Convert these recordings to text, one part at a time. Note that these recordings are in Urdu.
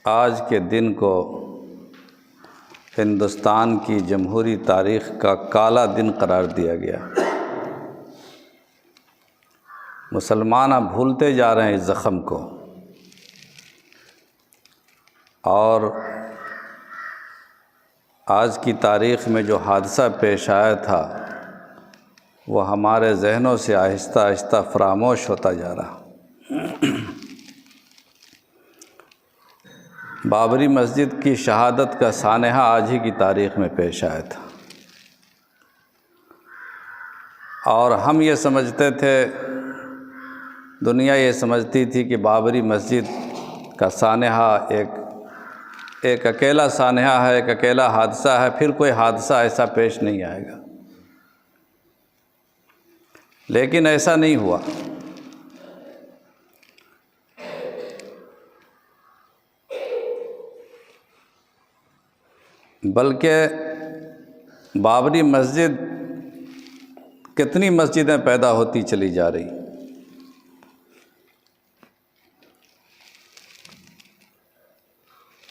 آج کے دن کو ہندوستان کی جمہوری تاریخ کا کالا دن قرار دیا گیا۔ مسلمان اب بھولتے جا رہے ہیں اس زخم کو، اور آج کی تاریخ میں جو حادثہ پیش آیا تھا وہ ہمارے ذہنوں سے آہستہ آہستہ فراموش ہوتا جا رہا۔ بابری مسجد کی شہادت کا سانحہ آج ہی کی تاریخ میں پیش آیا تھا، اور ہم یہ سمجھتے تھے، دنیا یہ سمجھتی تھی کہ بابری مسجد کا سانحہ ایک اکیلا سانحہ ہے، ایک اکیلا حادثہ ہے، پھر کوئی حادثہ ایسا پیش نہیں آئے گا، لیکن ایسا نہیں ہوا۔ بلکہ بابری مسجد کتنی مسجدیں پیدا ہوتی چلی جا رہی۔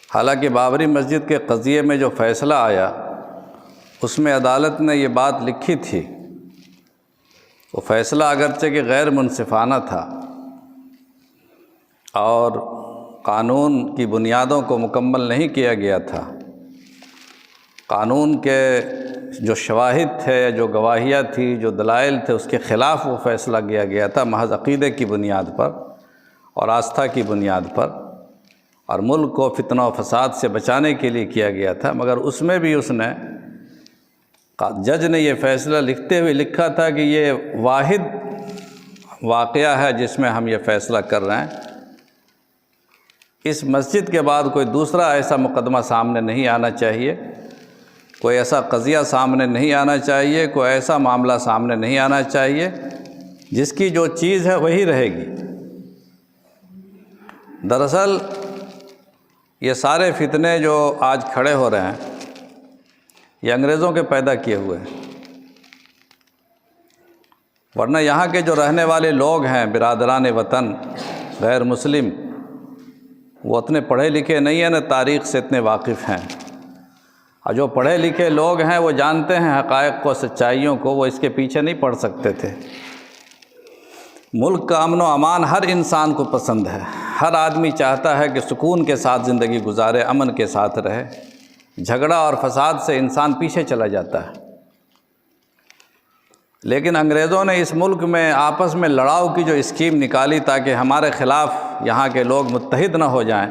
حالانکہ بابری مسجد کے قضیے میں جو فیصلہ آیا اس میں عدالت نے یہ بات لکھی تھی، وہ فیصلہ اگرچہ کہ غیر منصفانہ تھا اور قانون کی بنیادوں کو مکمل نہیں کیا گیا تھا، قانون کے جو شواہد تھے، جو گواہیاں تھی، جو دلائل تھے، اس کے خلاف وہ فیصلہ کیا گیا تھا، محض عقیدے کی بنیاد پر اور آستھا کی بنیاد پر، اور ملک کو فتنہ و فساد سے بچانے کے لیے کیا گیا تھا۔ مگر اس میں بھی جج نے یہ فیصلہ لکھتے ہوئے لکھا تھا کہ یہ واحد واقعہ ہے جس میں ہم یہ فیصلہ کر رہے ہیں، اس مسجد کے بعد کوئی دوسرا ایسا مقدمہ سامنے نہیں آنا چاہیے، کوئی ایسا قضیہ سامنے نہیں آنا چاہیے، کوئی ایسا معاملہ سامنے نہیں آنا چاہیے جس کی جو چیز ہے وہی رہے گی۔ دراصل یہ سارے فتنے جو آج کھڑے ہو رہے ہیں یہ انگریزوں کے پیدا کیے ہوئے ہیں، ورنہ یہاں کے جو رہنے والے لوگ ہیں، برادران وطن غیر مسلم، وہ اتنے پڑھے لکھے نہیں ہیں، نہ تاریخ سے اتنے واقف ہیں، اور جو پڑھے لکھے لوگ ہیں وہ جانتے ہیں حقائق کو، سچائیوں کو، وہ اس کے پیچھے نہیں پڑ سکتے تھے۔ ملک کا امن و امان ہر انسان کو پسند ہے، ہر آدمی چاہتا ہے کہ سکون کے ساتھ زندگی گزارے، امن کے ساتھ رہے، جھگڑا اور فساد سے انسان پیچھے چلا جاتا ہے۔ لیکن انگریزوں نے اس ملک میں آپس میں لڑاؤ کی جو اسکیم نکالی تاکہ ہمارے خلاف یہاں کے لوگ متحد نہ ہو جائیں،